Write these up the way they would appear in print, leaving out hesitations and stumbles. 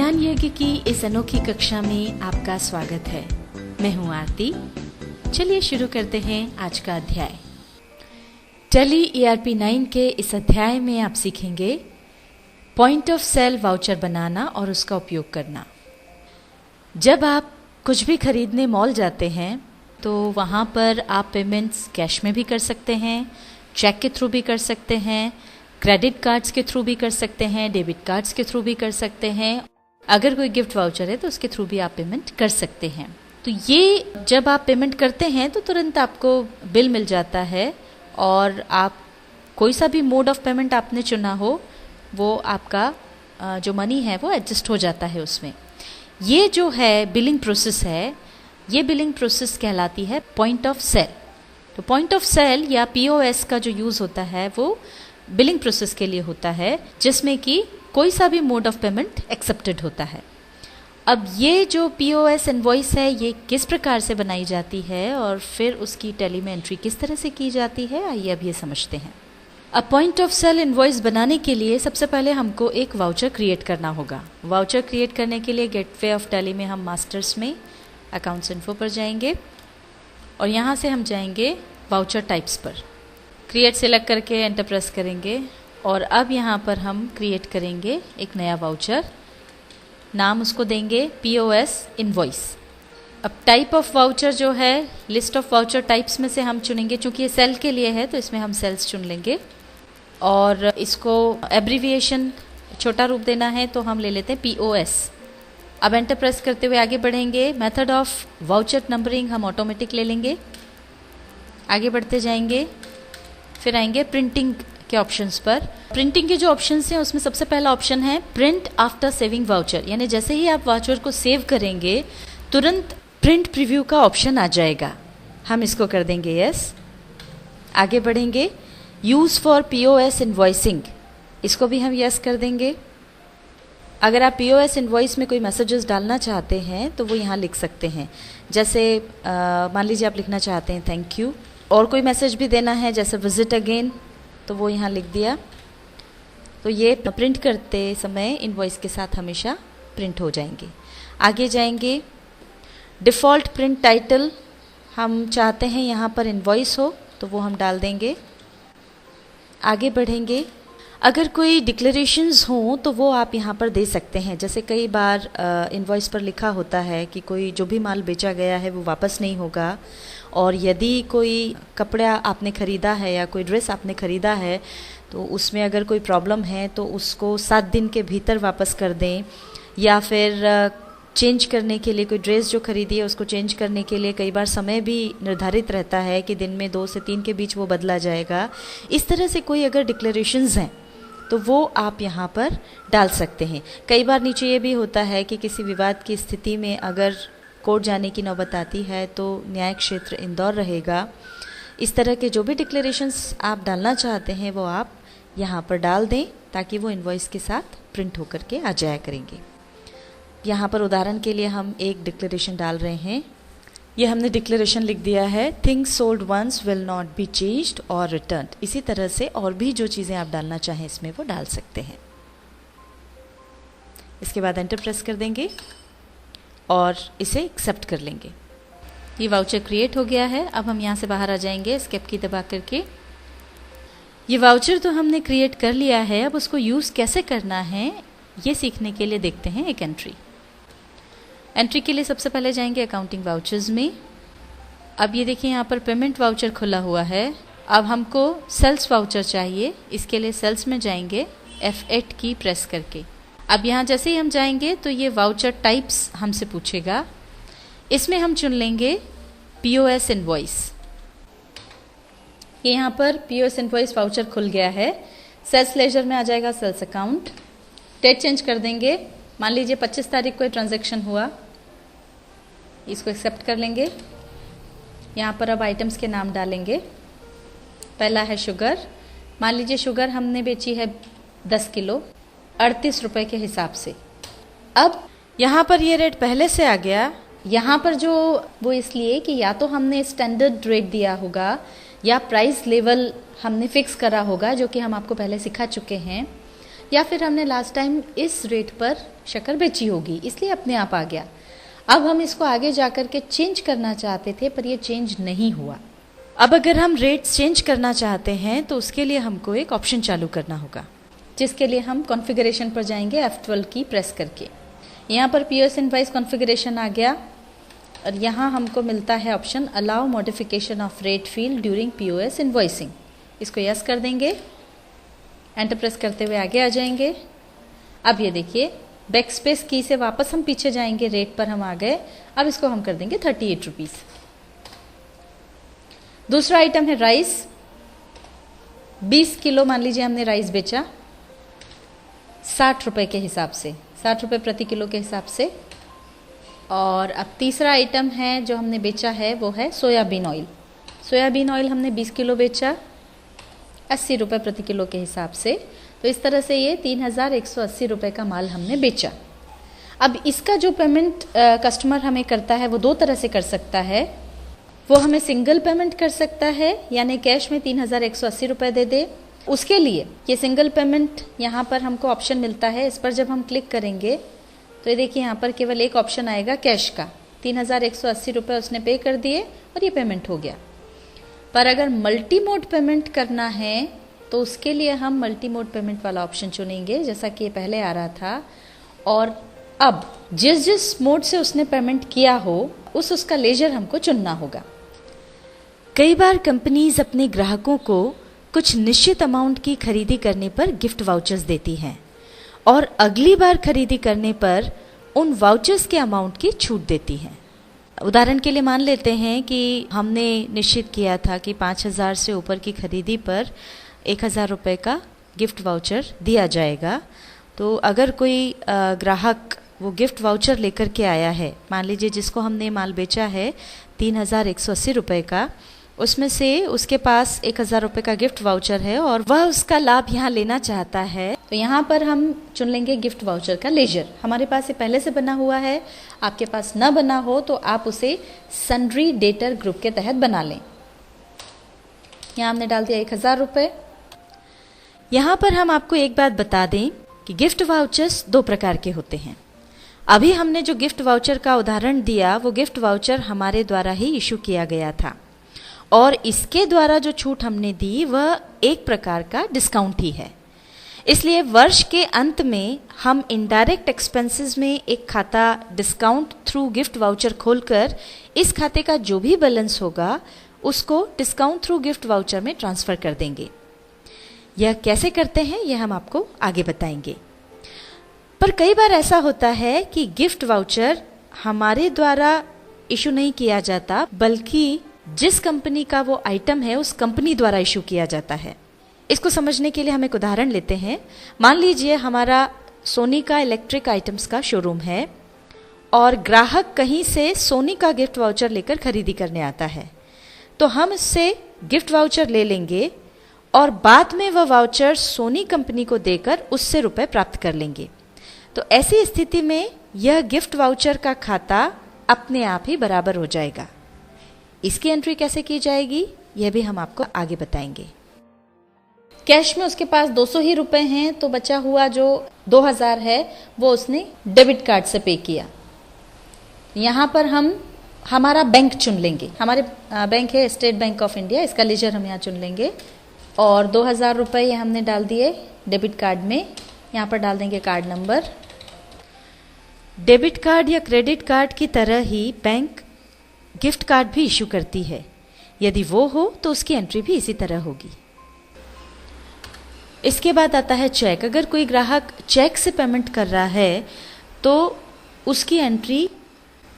ज्ञान यज्ञ की इस अनोखी कक्षा में आपका स्वागत है। मैं हूं आरती। चलिए शुरू करते हैं आज का अध्याय। टैली ERP 9 के इस अध्याय में आप सीखेंगे पॉइंट ऑफ सेल वाउचर बनाना और उसका उपयोग करना। जब आप कुछ भी खरीदने मॉल जाते हैं तो वहाँ पर आप पेमेंट्स कैश में भी कर सकते हैं, चेक के थ्रू भी कर सकते हैं, क्रेडिट कार्ड्स के थ्रू भी कर सकते हैं, डेबिट कार्ड्स के थ्रू भी कर सकते हैं। अगर कोई गिफ्ट वाउचर है तो उसके थ्रू भी आप पेमेंट कर सकते हैं। तो ये जब आप पेमेंट करते हैं तो तुरंत आपको बिल मिल जाता है और आप कोई सा भी मोड ऑफ पेमेंट आपने चुना हो वो आपका जो मनी है वो एडजस्ट हो जाता है उसमें। ये जो है बिलिंग प्रोसेस है, ये बिलिंग प्रोसेस कहलाती है पॉइंट ऑफ सेल। तो पॉइंट ऑफ सेल या POS का जो यूज़ होता है वो बिलिंग प्रोसेस के लिए होता है, जिसमें कि कोई सा भी मोड ऑफ पेमेंट एक्सेप्टेड होता है। अब ये जो POS इनवॉइस है ये किस प्रकार से बनाई जाती है और फिर उसकी टैली में एंट्री किस तरह से की जाती है, आइए अब ये समझते हैं। अब पॉइंट ऑफ सेल इनवॉइस बनाने के लिए सबसे पहले हमको एक वाउचर क्रिएट करना होगा। वाउचर क्रिएट करने के लिए गेटवे ऑफ टैली में हम मास्टर्स में अकाउंट्स इन्फो पर जाएंगे और यहाँ से हम जाएंगे वाउचर टाइप्स पर। क्रिएट सेलेक्ट करके एंटर प्रेस करेंगे और अब यहाँ पर हम क्रिएट करेंगे एक नया वाउचर। नाम उसको देंगे POS इनवॉइस। अब टाइप ऑफ वाउचर जो है लिस्ट ऑफ वाउचर टाइप्स में से हम चुनेंगे, चूँकि ये सेल के लिए है तो इसमें हम सेल्स चुन लेंगे और इसको एब्रीविएशन छोटा रूप देना है तो हम ले लेते हैं POS। अब एंटर प्रेस करते हुए आगे बढ़ेंगे। मेथड ऑफ वाउचर नंबरिंग हम ऑटोमेटिक ले लेंगे। आगे बढ़ते जाएंगे, फिर आएंगे प्रिंटिंग के ऑप्शंस पर। प्रिंटिंग के जो ऑप्शंस हैं उसमें सबसे पहला ऑप्शन है प्रिंट आफ्टर सेविंग वाउचर, यानी जैसे ही आप वाउचर को सेव करेंगे तुरंत प्रिंट प्रीव्यू का ऑप्शन आ जाएगा। हम इसको कर देंगे यस। आगे बढ़ेंगे यूज़ फॉर POS इनवॉइसिंग, इसको भी हम यस कर देंगे। अगर आप POS इनवॉइस में कोई मैसेजेस डालना चाहते हैं तो वो यहाँ लिख सकते हैं। जैसे मान लीजिए आप लिखना चाहते हैं थैंक यू, और कोई मैसेज भी देना है जैसे विजिट अगेन तो वो यहाँ लिख दिया। तो ये प्रिंट करते समय इनवॉइस के साथ हमेशा प्रिंट हो जाएंगे। आगे जाएंगे डिफ़ॉल्ट प्रिंट टाइटल, हम चाहते हैं यहाँ पर इनवॉइस हो तो वो हम डाल देंगे। आगे बढ़ेंगे, अगर कोई डिक्लेरेशंस हों तो वो आप यहाँ पर दे सकते हैं। जैसे कई बार इनवॉइस पर लिखा होता है कि कोई जो भी माल बेचा गया है वो वापस नहीं होगा, और यदि कोई कपड़ा आपने ख़रीदा है या कोई ड्रेस आपने ख़रीदा है तो उसमें अगर कोई प्रॉब्लम है तो उसको 7 दिन के भीतर वापस कर दें, या फिर चेंज करने के लिए कोई ड्रेस जो खरीदी है उसको चेंज करने के लिए कई बार समय भी निर्धारित रहता है कि दिन में 2 से 3 के बीच वो बदला जाएगा। इस तरह से कोई अगर डिक्लेरेशंस हैं तो वो आप यहाँ पर डाल सकते हैं। कई बार नीचे ये भी होता है कि किसी विवाद की स्थिति में अगर कोर्ट जाने की नौबत आती है तो न्याय क्षेत्र इंदौर रहेगा। इस तरह के जो भी डिक्लेरेशंस आप डालना चाहते हैं वो आप यहाँ पर डाल दें ताकि वो इनवॉइस के साथ प्रिंट होकर के आ जाया करेंगे। यहाँ पर उदाहरण के लिए हम एक डिक्लेरेशन डाल रहे हैं। ये हमने डिक्लेरेशन लिख दिया है things sold once will not be changed और रिटर्न्ड। इसी तरह से और भी जो चीज़ें आप डालना चाहें इसमें वो डाल सकते हैं। इसके बाद एंटर प्रेस कर देंगे और इसे एक्सेप्ट कर लेंगे। ये वाउचर क्रिएट हो गया है। अब हम यहाँ से बाहर आ जाएंगे एस्केप की दबा करके। ये वाउचर तो हमने क्रिएट कर लिया है, अब उसको यूज़ कैसे करना है ये सीखने के लिए देखते हैं एक एंट्री। एंट्री के लिए सबसे पहले जाएंगे अकाउंटिंग वाउचर्स में। अब ये देखिए यहाँ पर पेमेंट वाउचर खुला हुआ है। अब हमको सेल्स वाउचर चाहिए, इसके लिए सेल्स में जाएंगे F8 की प्रेस करके। अब यहाँ जैसे ही हम जाएंगे तो ये वाउचर टाइप्स हमसे पूछेगा। इसमें हम चुन लेंगे POS इनवॉइस। ये यहाँ पर POS इनवॉइस वाउचर खुल गया है। सेल्स लेजर में आ जाएगा सेल्स अकाउंट। डेट चेंज कर देंगे। मान लीजिए 25 तारीख को ट्रांजैक्शन हुआ, इसको एक्सेप्ट कर लेंगे। यहाँ पर अब आइटम्स के नाम डालेंगे। पहला है शुगर। मान लीजिए शुगर हमने बेची है 10 किलो 38 रुपये के हिसाब से। अब यहाँ पर ये रेट पहले से आ गया। यहाँ पर जो वो इसलिए कि या तो हमने स्टैंडर्ड रेट दिया होगा या प्राइस लेवल हमने फिक्स करा होगा, जो कि हम आपको पहले सिखा चुके हैं। या फिर हमने लास्ट टाइम इस रेट पर शक्कर बेची होगी, इसलिए अपने आप आ गया। अब हम इसको आगे जाकर के चेंज करना चाहते थे पर ये चेंज नहीं हुआ। अब अगर हम रेट चेंज करना चाहते हैं तो उसके लिए हमको एक ऑप्शन चालू करना होगा, जिसके लिए हम कॉन्फ़िगरेशन पर जाएंगे F12 की प्रेस करके। यहाँ पर POS इनवॉइस कॉन्फ़िगरेशन आ गया और यहाँ हमको मिलता है option allow modification of rate field during POS invoicing. इसको यस कर देंगे, एंटर प्रेस करते हुए आगे आ जाएंगे। अब ये देखिए बैक स्पेस की से वापस हम पीछे जाएंगे, रेट पर हम आ गए। अब इसको हम कर देंगे 38 रुपीज़। दूसरा आइटम है राइस, 20 किलो मान लीजिए हमने राइस बेचा 60 रुपये के हिसाब से, 60 रुपये प्रति किलो के हिसाब से। और अब तीसरा आइटम है जो हमने बेचा है वो है सोयाबीन ऑयल। सोयाबीन ऑयल हमने 20 किलो बेचा 80 रुपये प्रति किलो के हिसाब से। तो इस तरह से ये 3180 रुपये का माल हमने बेचा। अब इसका जो पेमेंट कस्टमर हमें करता है वो दो तरह से कर सकता है। वो हमें सिंगल पेमेंट कर सकता है, यानी कैश में 3180 रुपये दे दे। उसके लिए ये सिंगल पेमेंट यहाँ पर हमको ऑप्शन मिलता है। इस पर जब हम क्लिक करेंगे तो ये देखिए यहाँ पर केवल एक ऑप्शन आएगा कैश का, 3180 रुपये उसने पे कर दिए और ये पेमेंट हो गया। पर अगर मल्टी मोड पेमेंट करना है तो उसके लिए हम मल्टी मोड पेमेंट वाला ऑप्शन चुनेंगे, जैसा कि ये पहले आ रहा था। और अब जिस जिस मोड से उसने पेमेंट किया हो उसका लेजर हमको चुनना होगा। कई बार कंपनीज अपने ग्राहकों को कुछ निश्चित अमाउंट की खरीदी करने पर गिफ्ट वाउचर्स देती हैं और अगली बार खरीदी करने पर उन वाउचर्स के अमाउंट की छूट देती हैं। उदाहरण के लिए मान लेते हैं कि हमने निश्चित किया था कि 5000 से ऊपर की खरीदी पर 1000 रुपये का गिफ्ट वाउचर दिया जाएगा। तो अगर कोई ग्राहक वो गिफ्ट वाउचर लेकर के आया है, मान लीजिए जिसको हमने माल बेचा है 3180 रुपये का, उसमें से उसके पास 1000 रुपये का गिफ्ट वाउचर है और वह उसका लाभ यहाँ लेना चाहता है, तो यहाँ पर हम चुन लेंगे गिफ्ट वाउचर का लेजर। हमारे पास ये पहले से बना हुआ है, आपके पास न बना हो तो आप उसे सन्ड्री डेटर ग्रुप के तहत बना लें। यहाँ हमने डाल दिया 1000 रुपये। यहाँ पर हम आपको एक बात बता दें कि गिफ्ट वाउचर्स दो प्रकार के होते हैं। अभी हमने जो गिफ्ट वाउचर का उदाहरण दिया वो गिफ्ट वाउचर हमारे द्वारा ही इशू किया गया था और इसके द्वारा जो छूट हमने दी वह एक प्रकार का डिस्काउंट ही है। इसलिए वर्ष के अंत में हम इनडायरेक्ट एक्सपेंसेस में एक खाता डिस्काउंट थ्रू गिफ्ट वाउचर खोलकर इस खाते का जो भी बैलेंस होगा उसको डिस्काउंट थ्रू गिफ्ट वाउचर में ट्रांसफ़र कर देंगे। यह कैसे करते हैं यह हम आपको आगे बताएंगे। पर कई बार ऐसा होता है कि गिफ्ट वाउचर हमारे द्वारा इशू नहीं किया जाता, बल्कि जिस कंपनी का वो आइटम है उस कंपनी द्वारा इशू किया जाता है। इसको समझने के लिए हम एक उदाहरण लेते हैं। मान लीजिए हमारा सोनी का इलेक्ट्रिक आइटम्स का शोरूम है और ग्राहक कहीं से सोनी का गिफ्ट वाउचर लेकर खरीदी करने आता है, तो हम इससे गिफ्ट वाउचर ले लेंगे और बाद में वह वाउचर सोनी कंपनी को देकर उससे रुपए प्राप्त कर लेंगे। तो ऐसी स्थिति में यह गिफ्ट वाउचर का खाता अपने आप ही बराबर हो जाएगा। इसकी एंट्री कैसे की जाएगी यह भी हम आपको आगे बताएंगे। कैश में उसके पास 200 ही रुपए हैं, तो बचा हुआ जो 2000 है वो उसने डेबिट कार्ड से पे किया। यहाँ पर हम हमारा बैंक चुन लेंगे। हमारे बैंक है स्टेट बैंक ऑफ इंडिया, इसका लेजर हम यहाँ चुन लेंगे और 2000 रुपये ये हमने डाल दिए डेबिट कार्ड में। यहाँ पर डाल देंगे कार्ड नंबर। डेबिट कार्ड या क्रेडिट कार्ड की तरह ही बैंक गिफ्ट कार्ड भी इशू करती है। यदि वो हो तो उसकी एंट्री भी इसी तरह होगी। इसके बाद आता है चेक। अगर कोई ग्राहक चेक से पेमेंट कर रहा है तो उसकी एंट्री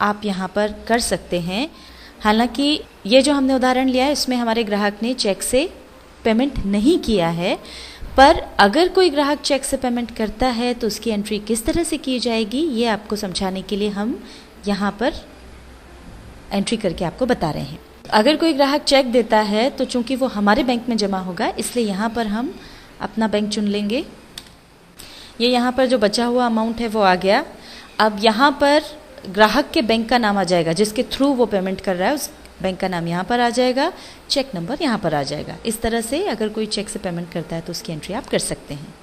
आप यहाँ पर कर सकते हैं। हालांकि ये जो हमने उदाहरण लिया है इसमें हमारे ग्राहक ने चेक से पेमेंट नहीं किया है, पर अगर कोई ग्राहक चेक से पेमेंट करता है तो उसकी एंट्री किस तरह से की जाएगी ये आपको समझाने के लिए हम यहाँ पर एंट्री करके आपको बता रहे हैं। अगर कोई ग्राहक चेक देता है तो चूंकि वो हमारे बैंक में जमा होगा, इसलिए यहाँ पर हम अपना बैंक चुन लेंगे। ये यहाँ पर जो बचा हुआ अमाउंट है वो आ गया। अब यहाँ पर ग्राहक के बैंक का नाम आ जाएगा, जिसके थ्रू वो पेमेंट कर रहा है उस बैंक का नाम यहाँ पर आ जाएगा, चेक नंबर यहाँ पर आ जाएगा। इस तरह से अगर कोई चेक से पेमेंट करता है तो उसकी एंट्री आप कर सकते हैं।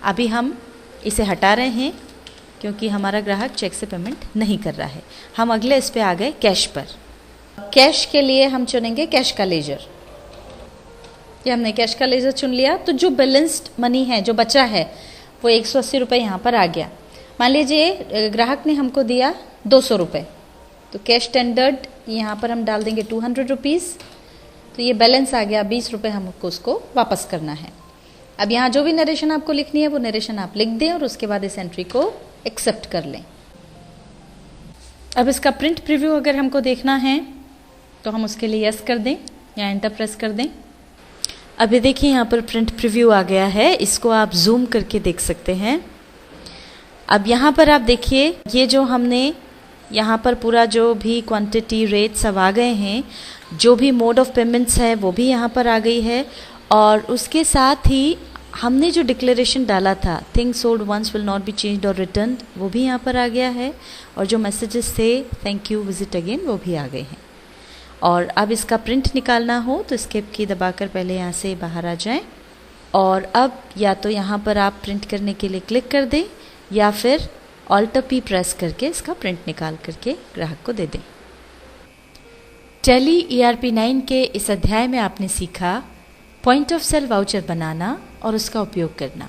अभी हम इसे हटा रहे हैं क्योंकि हमारा ग्राहक चेक से पेमेंट नहीं कर रहा है। हम अगले इस पे आ गए कैश पर। कैश के लिए हम चुनेंगे कैश का लेजर। ये हमने कैश का लेजर चुन लिया, तो जो बैलेंस्ड मनी है, जो बचा है, वो 180 रुपये यहाँ पर आ गया। मान लीजिए ग्राहक ने हमको दिया 200 रुपये, तो कैश टेंडर्ड यहाँ पर हम डाल देंगे 200 रुपीज़। तो ये बैलेंस आ गया 20 रुपये, हमको उसको वापस करना है। अब यहाँ जो भी नरेशन आपको लिखनी है वो नरेशन आप लिख दें और उसके बाद इस एंट्री को एक्सेप्ट कर लें। अब इसका प्रिंट प्रीव्यू अगर हमको देखना है तो हम उसके लिए यस कर दें या एंटर प्रेस कर दें। अभी देखिए यहाँ पर प्रिंट प्रीव्यू आ गया है, इसको आप जूम करके देख सकते हैं। अब यहाँ पर आप देखिए ये जो हमने यहाँ पर पूरा जो भी क्वांटिटी रेट सब आ गए हैं, जो भी मोड ऑफ पेमेंट्स है वो भी यहाँ पर आ गई है, और उसके साथ ही हमने जो डिक्लेरेशन डाला था things sold once will not be changed और रिटर्न, वो भी यहाँ पर आ गया है, और जो मैसेजेस थे थैंक यू विजिट अगेन वो भी आ गए हैं। और अब इसका प्रिंट निकालना हो तो एस्केप की दबाकर पहले यहाँ से बाहर आ जाएं, और अब या तो यहाँ पर आप प्रिंट करने के लिए क्लिक कर दें या फिर Alt+P प्रेस करके इसका प्रिंट निकाल करके ग्राहक को दे दें। टैली ERP9 के इस अध्याय में आपने सीखा पॉइंट ऑफ सेल वाउचर बनाना और उसका उपयोग करना।